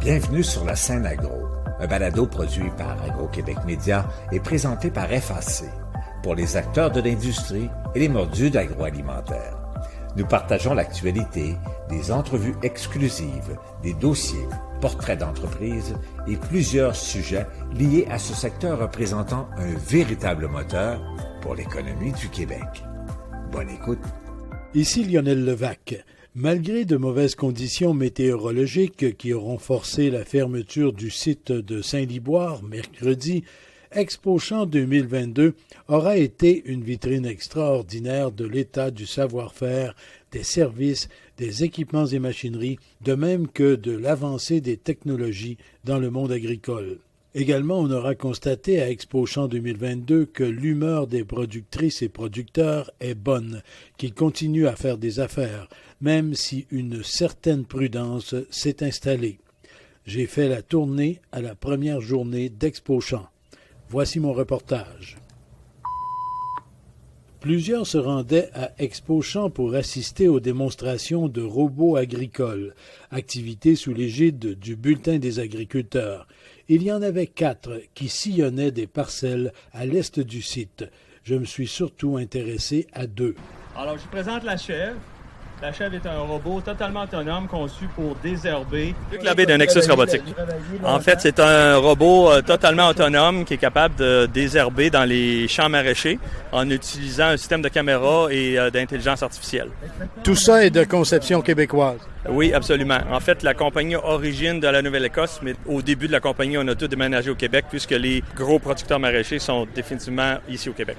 Bienvenue sur la scène agro, un balado produit par Agro-Québec Média et présenté par FAC, pour les acteurs de l'industrie et les mordus d'agroalimentaire. Nous partageons l'actualité, des entrevues exclusives, des dossiers, portraits d'entreprises et plusieurs sujets liés à ce secteur représentant un véritable moteur pour l'économie du Québec. Bonne écoute. Ici Lionel Levac. Malgré de mauvaises conditions météorologiques qui auront forcé la fermeture du site de Saint-Liboire mercredi, ExpoChamps 2022 aura été une vitrine extraordinaire de l'état du savoir-faire, des services, des équipements et machineries, de même que de l'avancée des technologies dans le monde agricole. Également, on aura constaté à ExpoChamps 2022 que l'humeur des productrices et producteurs est bonne, qu'ils continuent à faire des affaires, même si une certaine prudence s'est installée. J'ai fait la tournée à la première journée d'ExpoChamps. Voici mon reportage. Plusieurs se rendaient à ExpoChamps pour assister aux démonstrations de robots agricoles, activité sous l'égide du Bulletin des agriculteurs. Il y en avait 4 qui sillonnaient des parcelles à l'est du site. Je me suis surtout intéressé à 2. Alors, je vous présente la chèvre. La chèvre est un robot totalement autonome conçu pour désherber. Luc Labbé de Nexus Robotique. En fait, c'est un robot totalement autonome qui est capable de désherber dans les champs maraîchers en utilisant un système de caméra et d'intelligence artificielle. Tout ça est de conception québécoise. Oui, absolument. En fait, la compagnie a origine de la Nouvelle-Écosse, mais au début de la compagnie, on a tout déménagé au Québec puisque les gros producteurs maraîchers sont définitivement ici au Québec.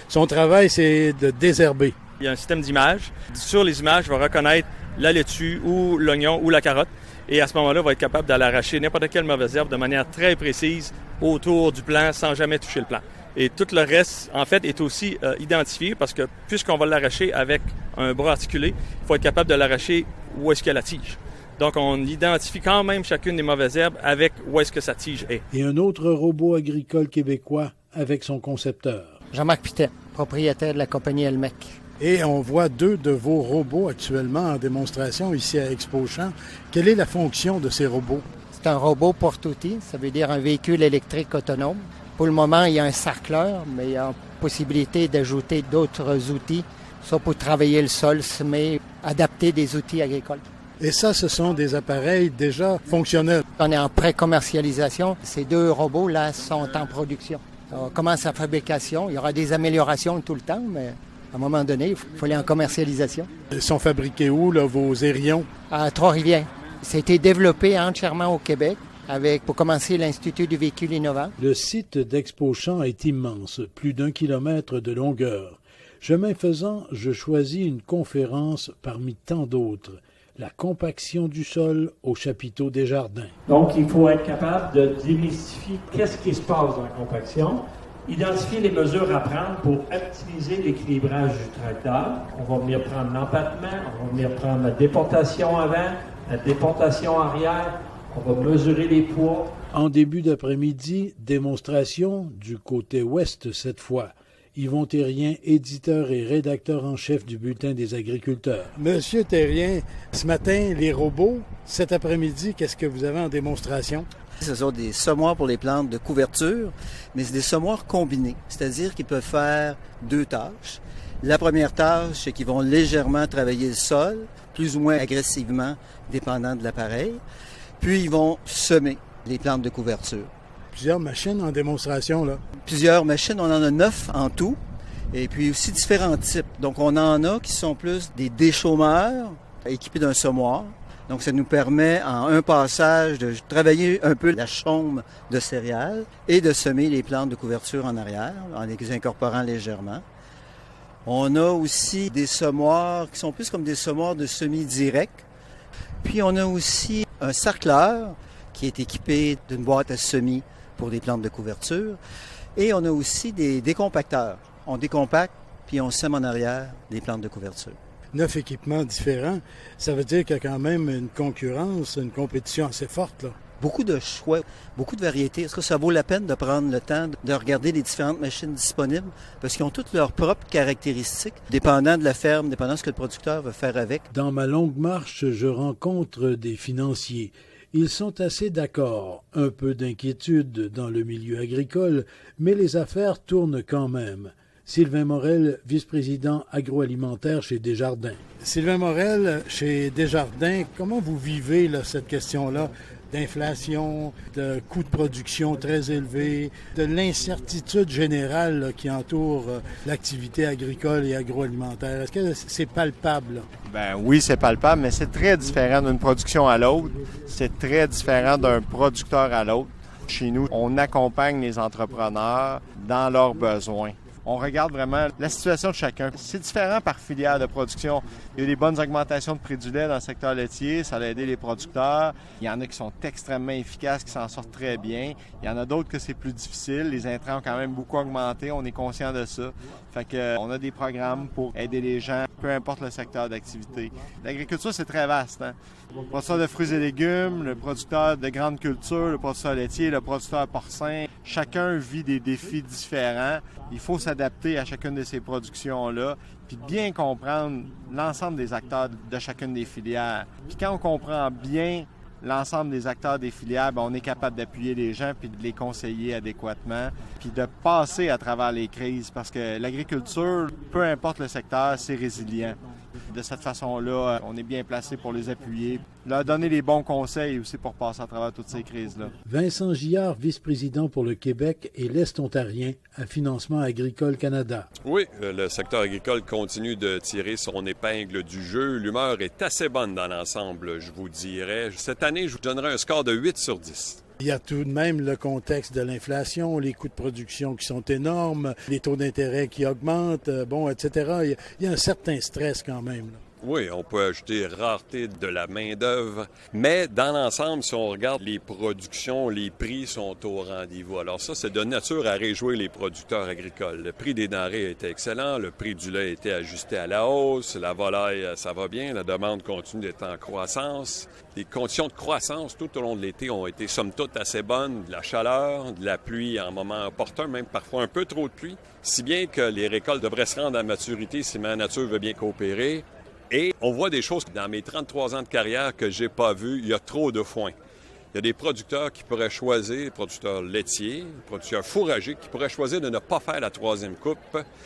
Son travail, c'est de désherber. Il y a un système d'images. Sur les images, il va reconnaître la laitue ou l'oignon ou la carotte. Et à ce moment-là, il va être capable d'aller arracher n'importe quelle mauvaise herbe de manière très précise autour du plant sans jamais toucher le plant. Et tout le reste, en fait, est aussi identifié parce que puisqu'on va l'arracher avec un bras articulé, il faut être capable de l'arracher où est-ce qu'il y a la tige. Donc, on identifie quand même chacune des mauvaises herbes avec où est-ce que sa tige est. Et un autre robot agricole québécois avec son concepteur. Jean-Marc Pittet, propriétaire de la compagnie Elmec. Et on voit 2 de vos robots actuellement en démonstration ici à ExpoChamps. Quelle est la fonction de ces robots? C'est un robot porte-outils, ça veut dire un véhicule électrique autonome. Pour le moment, il y a un sarcleur, mais il y a possibilité d'ajouter d'autres outils, soit pour travailler le sol, semer, adapter des outils agricoles. Et ça, ce sont des appareils déjà fonctionnels. On est en pré-commercialisation. Ces 2 robots-là sont en production. On commence la fabrication. Il y aura des améliorations tout le temps, mais à un moment donné, il faut aller en commercialisation. Ils sont fabriqués où, là, vos aérions? À Trois-Rivières. Ça a été développé entièrement au Québec avec, pour commencer, l'Institut du véhicule innovant. Le site d'ExpoChamps est immense, plus d'1 kilomètre de longueur. Chemin faisant, je choisis une conférence parmi tant d'autres. La compaction du sol au chapiteau des jardins. Donc, il faut être capable de démystifier qu'est-ce qui se passe dans la compaction, identifier les mesures à prendre pour optimiser l'équilibrage du tracteur. On va venir prendre l'empattement, on va venir prendre la déportation avant, la déportation arrière, on va mesurer les poids. En début d'après-midi, démonstration du côté ouest cette fois. Yvon Thérien, éditeur et rédacteur en chef du Bulletin des agriculteurs. Monsieur Thérien, ce matin, les robots, cet après-midi, qu'est-ce que vous avez en démonstration? Ce sont des semoirs pour les plantes de couverture, mais c'est des semoirs combinés, c'est-à-dire qu'ils peuvent faire 2 tâches. La première tâche, c'est qu'ils vont légèrement travailler le sol, plus ou moins agressivement, dépendant de l'appareil, puis ils vont semer les plantes de couverture. Plusieurs machines en démonstration, là. Plusieurs machines, on en a 9 en tout, et puis aussi différents types. Donc on en a qui sont plus des déchaumeurs équipés d'un semoir. Donc, ça nous permet, en un passage, de travailler un peu la chaume de céréales et de semer les plantes de couverture en arrière, en les incorporant légèrement. On a aussi des semoirs qui sont plus comme des semoirs de semi-direct. Puis, on a aussi un sarcleur qui est équipé d'une boîte à semis pour des plantes de couverture. Et on a aussi des décompacteurs. On décompacte, puis on sème en arrière des plantes de couverture. 9 équipements différents, ça veut dire qu'il y a quand même une concurrence, une compétition assez forte, là. Beaucoup de choix, beaucoup de variétés. Est-ce que ça vaut la peine de prendre le temps de regarder les différentes machines disponibles? Parce qu'ils ont toutes leurs propres caractéristiques, dépendant de la ferme, dépendant de ce que le producteur veut faire avec. Dans ma longue marche, je rencontre des financiers. Ils sont assez d'accord, un peu d'inquiétude dans le milieu agricole, mais les affaires tournent quand même. Sylvain Morel, vice-président agroalimentaire chez Desjardins. Sylvain Morel, chez Desjardins, comment vous vivez là, cette question-là d'inflation, de coûts de production très élevés, de l'incertitude générale là, qui entoure l'activité agricole et agroalimentaire? Est-ce que c'est palpable? Ben oui, c'est palpable, mais c'est très différent d'une production à l'autre. C'est très différent d'un producteur à l'autre. Chez nous, on accompagne les entrepreneurs dans leurs besoins. On regarde vraiment la situation de chacun. C'est différent par filière de production. Il y a des bonnes augmentations de prix du lait dans le secteur laitier, ça a aidé les producteurs. Il y en a qui sont extrêmement efficaces, qui s'en sortent très bien. Il y en a d'autres que c'est plus difficile. Les intrants ont quand même beaucoup augmenté, on est conscient de ça. Fait que on a des programmes pour aider les gens, peu importe le secteur d'activité. L'agriculture, c'est très vaste, hein? Le producteur de fruits et légumes, le producteur de grandes cultures, le producteur laitier, le producteur porcin. Chacun vit des défis différents. Il faut s'adapter à chacune de ces productions-là, puis bien comprendre l'ensemble des acteurs de chacune des filières. Puis quand on comprend bien l'ensemble des acteurs des filières, bien, on est capable d'appuyer les gens puis de les conseiller adéquatement, puis de passer à travers les crises, parce que l'agriculture, peu importe le secteur, c'est résilient. De cette façon-là, on est bien placé pour les appuyer, leur donner les bons conseils aussi pour passer à travers toutes ces crises-là. Vincent Gillard, vice-président pour le Québec et l'Est ontarien à Financement Agricole Canada. Oui, le secteur agricole continue de tirer son épingle du jeu. L'humeur est assez bonne dans l'ensemble, je vous dirais. Cette année, je vous donnerai un score de 8 sur 10. Il y a tout de même le contexte de l'inflation, les coûts de production qui sont énormes, les taux d'intérêt qui augmentent, etc. Il y a un certain stress quand même, là. Oui, on peut ajouter rareté de la main-d'œuvre, mais dans l'ensemble, si on regarde les productions, les prix sont au rendez-vous. Alors ça, c'est de nature à réjouir les producteurs agricoles. Le prix des denrées était excellent, le prix du lait était ajusté à la hausse, la volaille, ça va bien, la demande continue d'être en croissance. Les conditions de croissance tout au long de l'été ont été somme toute assez bonnes, de la chaleur, de la pluie en moment opportun, même parfois un peu trop de pluie, si bien que les récoltes devraient se rendre à maturité si ma nature veut bien coopérer. Et on voit des choses dans mes 33 ans de carrière que j'ai pas vues. Il y a trop de foin. Il y a des producteurs qui pourraient choisir, producteurs laitiers, producteurs fourragers, qui pourraient choisir de ne pas faire la troisième coupe.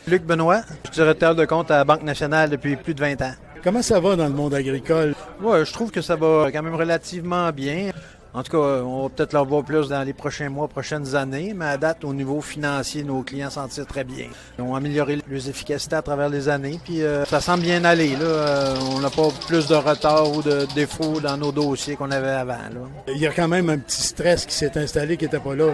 Luc Benoît, je suis directeur de compte à la Banque nationale depuis plus de 20 ans. Comment ça va dans le monde agricole? Ouais, je trouve que ça va quand même relativement bien. En tout cas, on va peut-être leur voir plus dans les prochains mois, prochaines années, mais à date, au niveau financier, nos clients s'en tirent très bien. Ils ont amélioré leurs efficacités à travers les années, puis ça semble bien aller, là. On n'a pas plus de retard ou de défauts dans nos dossiers qu'on avait avant, là. Il y a quand même un petit stress qui s'est installé qui n'était pas là.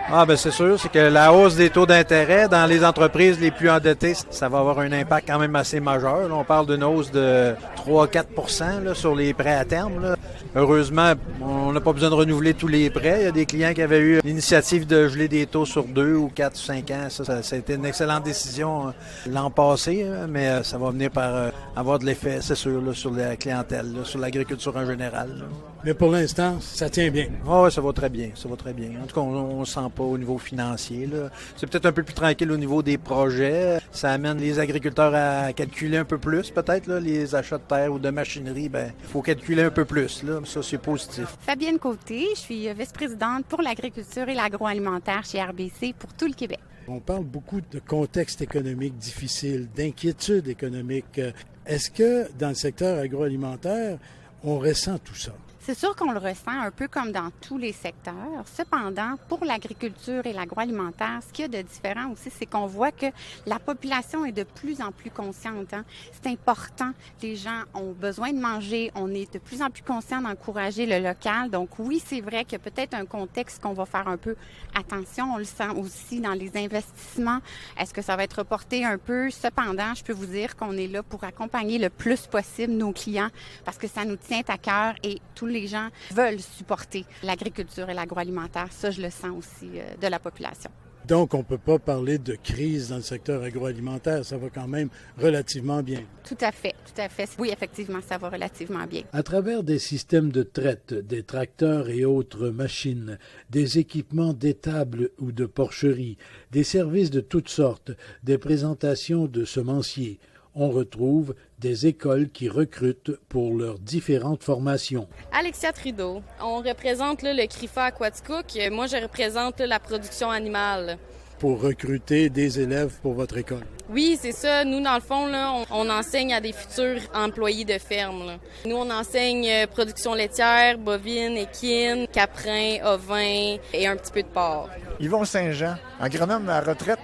Ah, ben c'est sûr, c'est que la hausse des taux d'intérêt dans les entreprises les plus endettées, ça va avoir un impact quand même assez majeur. Là, on parle d'une hausse de 3-4 % là, sur les prêts à terme, là. Heureusement, on n'a pas besoin de renouveler tous les prêts. Il y a des clients qui avaient eu l'initiative de geler des taux sur 2 ou 4 ou 5 ans. Ça a été une excellente décision l'an passé, mais ça va venir par avoir de l'effet, c'est sûr, là, sur la clientèle, là, sur l'agriculture en général, là. Mais pour l'instant, ça tient bien. Ah oui, ça va très bien, ça va très bien. En tout cas, on ne sent pas au niveau financier, là. C'est peut-être un peu plus tranquille au niveau des projets. Ça amène les agriculteurs à calculer un peu plus, peut-être, là, les achats de terre ou de machinerie. Ben, il faut calculer un peu plus, là. Ça, c'est positif. Fabienne Côté, je suis vice-présidente pour l'agriculture et l'agroalimentaire chez RBC pour tout le Québec. On parle beaucoup de contexte économique difficile, d'inquiétude économique. Est-ce que dans le secteur agroalimentaire, on ressent tout ça? C'est sûr qu'on le ressent un peu comme dans tous les secteurs. Cependant, pour l'agriculture et l'agroalimentaire, ce qu'il y a de différent aussi, c'est qu'on voit que la population est de plus en plus consciente, hein. C'est important. Les gens ont besoin de manger. On est de plus en plus conscient d'encourager le local. Donc oui, c'est vrai qu'il y a peut-être un contexte qu'on va faire un peu attention. On le sent aussi dans les investissements. Est-ce que ça va être reporté un peu? Cependant, je peux vous dire qu'on est là pour accompagner le plus possible nos clients parce que ça nous tient à cœur et tous les gens veulent supporter l'agriculture et l'agroalimentaire. Ça, je le sens aussi de la population. Donc, on ne peut pas parler de crise dans le secteur agroalimentaire. Ça va quand même relativement bien. Tout à fait, tout à fait. Oui, effectivement, ça va relativement bien. À travers des systèmes de traite, des tracteurs et autres machines, des équipements d'étable ou de porcherie, des services de toutes sortes, des présentations de semenciers, on retrouve des écoles qui recrutent pour leurs différentes formations. Alexia Trudeau. On représente le CRIFA à Quaticook. Moi, je représente la production animale. Pour recruter des élèves pour votre école. Oui, c'est ça. Nous, dans le fond, là, on enseigne à des futurs employés de ferme. Là. Nous, on enseigne production laitière, bovine, équine, caprin, ovin et un petit peu de porc. Yvon Saint-Jean, agronome à retraite,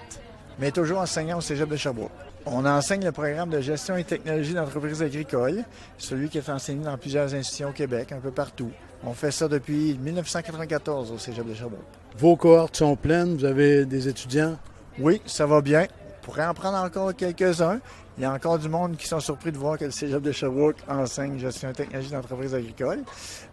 mais toujours enseignant au Cégep de Sherbrooke. On enseigne le programme de gestion et technologie d'entreprises agricoles, celui qui est enseigné dans plusieurs institutions au Québec, un peu partout. On fait ça depuis 1994 au Cégep de Sherbrooke. Vos cohortes sont pleines, vous avez des étudiants? Oui, ça va bien. On pourrait en prendre encore quelques-uns. Il y a encore du monde qui sont surpris de voir que le Cégep de Sherbrooke enseigne gestion et technologie d'entreprises agricoles.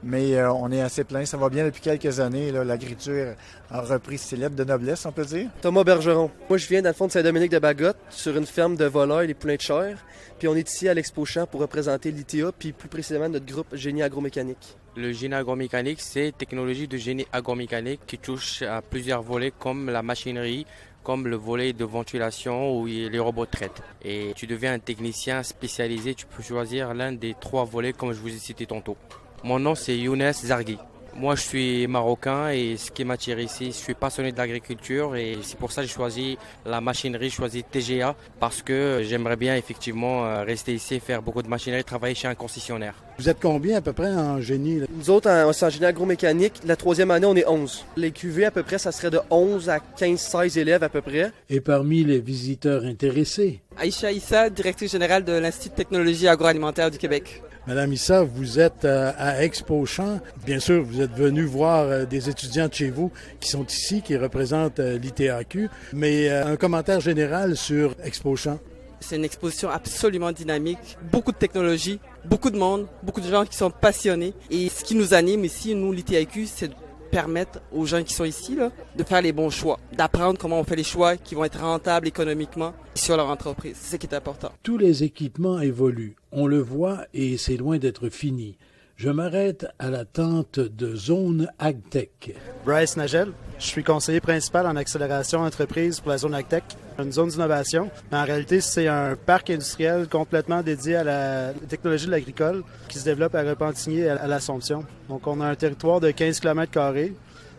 Mais on est assez plein. Ça va bien depuis quelques années. Là, l'agriculture a repris ses lettres de noblesse, on peut dire. Thomas Bergeron. Moi, je viens dans le fond de Saint-Dominique-de-Bagotte, sur une ferme de volailles et poulains de chair. Puis on est ici à l'Expo Champ pour représenter l'ITA, puis plus précisément notre groupe Génie agromécanique. Le génie agromécanique, c'est technologie de génie agromécanique qui touche à plusieurs volets comme la machinerie, comme le volet de ventilation ou les robots traitent. Et tu deviens un technicien spécialisé, tu peux choisir l'un des 3 volets comme je vous ai cité tantôt. Mon nom c'est Younes Zarghi. Moi je suis marocain et ce qui m'attire ici, je suis passionné de l'agriculture et c'est pour ça que j'ai choisi la machinerie, j'ai choisi TGA parce que j'aimerais bien effectivement rester ici, faire beaucoup de machinerie, travailler chez un concessionnaire. Vous êtes combien à peu près en génie? Là? Nous autres, en génie agromécanique, la 3e année, on est 11. Les QV, à peu près, ça serait de 11 à 15-16 élèves à peu près. Et parmi les visiteurs intéressés? Aïcha Issa, directrice générale de l'Institut de technologie agroalimentaire du Québec. Madame Issa, vous êtes à Expo Champ. Bien sûr, vous êtes venu voir des étudiants de chez vous qui sont ici, qui représentent l'ITAQ. Mais un commentaire général sur Expo Champ? C'est une exposition absolument dynamique, beaucoup de technologie, beaucoup de monde, beaucoup de gens qui sont passionnés. Et ce qui nous anime ici, nous, l'ITAQ, c'est de permettre aux gens qui sont ici là, de faire les bons choix, d'apprendre comment on fait les choix qui vont être rentables économiquement sur leur entreprise. C'est ce qui est important. Tous les équipements évoluent, on le voit et c'est loin d'être fini. Je m'arrête à la tente de Zone AgTech. Bryce Nagel, je suis conseiller principal en accélération entreprise pour la Zone AgTech, une zone d'innovation. Mais en réalité, c'est un parc industriel complètement dédié à la technologie de l'agricole qui se développe à Repentigny et à l'Assomption. Donc, on a un territoire de 15 km².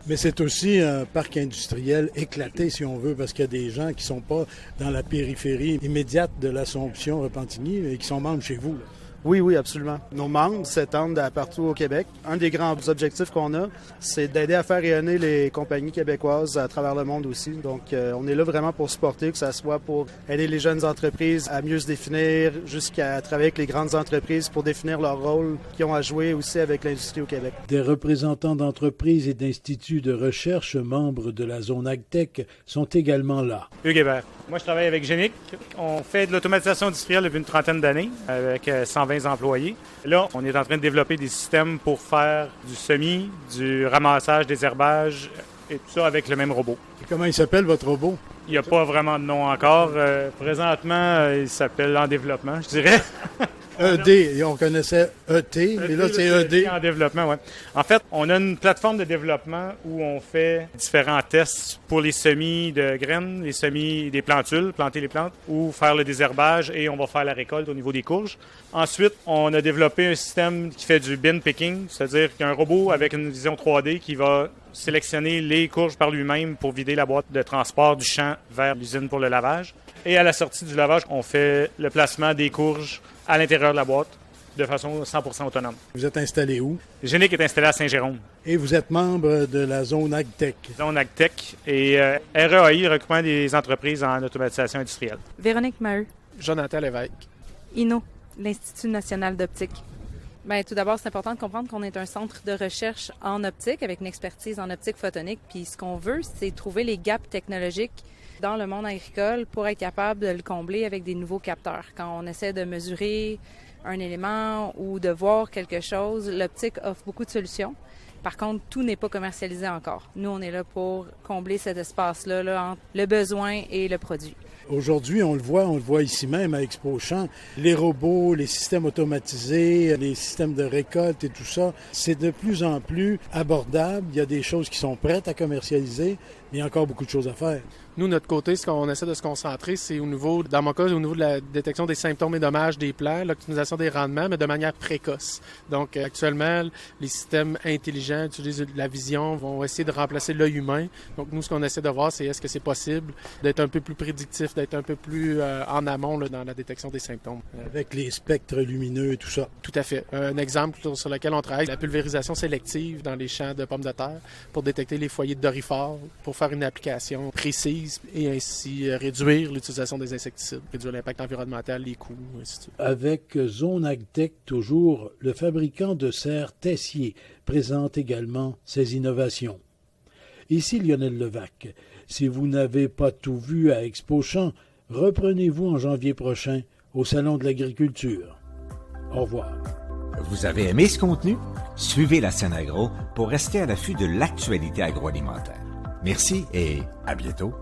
Mais c'est aussi un parc industriel éclaté, si on veut, parce qu'il y a des gens qui ne sont pas dans la périphérie immédiate de l'Assomption Repentigny et qui sont membres chez vous, là. Oui, absolument. Nos membres s'étendent partout au Québec. Un des grands objectifs qu'on a, c'est d'aider à faire rayonner les compagnies québécoises à travers le monde aussi. Donc, on est là vraiment pour supporter, que ce soit pour aider les jeunes entreprises à mieux se définir, jusqu'à travailler avec les grandes entreprises pour définir leur rôle qu'ils ont à jouer aussi avec l'industrie au Québec. Des représentants d'entreprises et d'instituts de recherche membres de la Zone AgTech sont également là. Hugues Hébert. Moi, je travaille avec Génic. On fait de l'automatisation industrielle depuis une trentaine d'années avec 120 employés. Là, on est en train de développer des systèmes pour faire du semis, du ramassage, des herbages et tout ça avec le même robot. Et comment il s'appelle, votre robot? Il n'y a pas vraiment de nom encore. Présentement, il s'appelle en développement, je dirais. ED, on connaissait ET, mais là c'est ED. En développement, oui. En fait, on a une plateforme de développement où on fait différents tests pour les semis de graines, les semis des plantules, planter les plantes, ou faire le désherbage et on va faire la récolte au niveau des courges. Ensuite, on a développé un système qui fait du bin picking, c'est-à-dire qu'il y a un robot avec une vision 3D qui va sélectionner les courges par lui-même pour vider la boîte de transport du champ vers l'usine pour le lavage. Et à la sortie du lavage, on fait le placement des courges à l'intérieur de la boîte de façon 100% autonome. Vous êtes installé où? Génic est installé à Saint-Jérôme. Et vous êtes membre de la Zone AgTech. Zone AgTech et REAI, regroupement des entreprises en automatisation industrielle. Véronique Maheu. Jonathan Lévesque. INO, l'Institut national d'optique. Bien, tout d'abord, c'est important de comprendre qu'on est un centre de recherche en optique avec une expertise en optique photonique. Puis ce qu'on veut, c'est trouver les gaps technologiques dans le monde agricole pour être capable de le combler avec des nouveaux capteurs. Quand on essaie de mesurer un élément ou de voir quelque chose, l'optique offre beaucoup de solutions. Par contre, tout n'est pas commercialisé encore. Nous, on est là pour combler cet espace-là là, entre le besoin et le produit. Aujourd'hui, on le voit ici même à Expo Champs, les robots, les systèmes automatisés, les systèmes de récolte et tout ça, c'est de plus en plus abordable. Il y a des choses qui sont prêtes à commercialiser, mais il y a encore beaucoup de choses à faire. Nous, de notre côté, ce qu'on essaie de se concentrer, c'est au niveau, dans mon cas, au niveau de la détection des symptômes et dommages des plants, l'optimisation des rendements, mais de manière précoce. Donc, actuellement, les systèmes intelligents utilisent la vision, vont essayer de remplacer l'œil humain. Donc, nous, ce qu'on essaie de voir, c'est est-ce que c'est possible d'être un peu plus prédictif, d'être un peu plus en amont là, dans la détection des symptômes. Avec les spectres lumineux et tout ça. Tout à fait. Un exemple sur lequel on travaille, la pulvérisation sélective dans les champs de pommes de terre pour détecter les foyers de doryphores, pour faire une application précise et ainsi réduire l'utilisation des insecticides, réduire l'impact environnemental, les coûts, ainsi de suite. Avec Zone AgTech, toujours, le fabricant de serres Tessier présente également ses innovations. Ici Lionel Levac. Si vous n'avez pas tout vu à Expo Champs, reprenez-vous en janvier prochain au Salon de l'agriculture. Au revoir. Vous avez aimé ce contenu? Suivez la Scène Agro pour rester à l'affût de l'actualité agroalimentaire. Merci et à bientôt.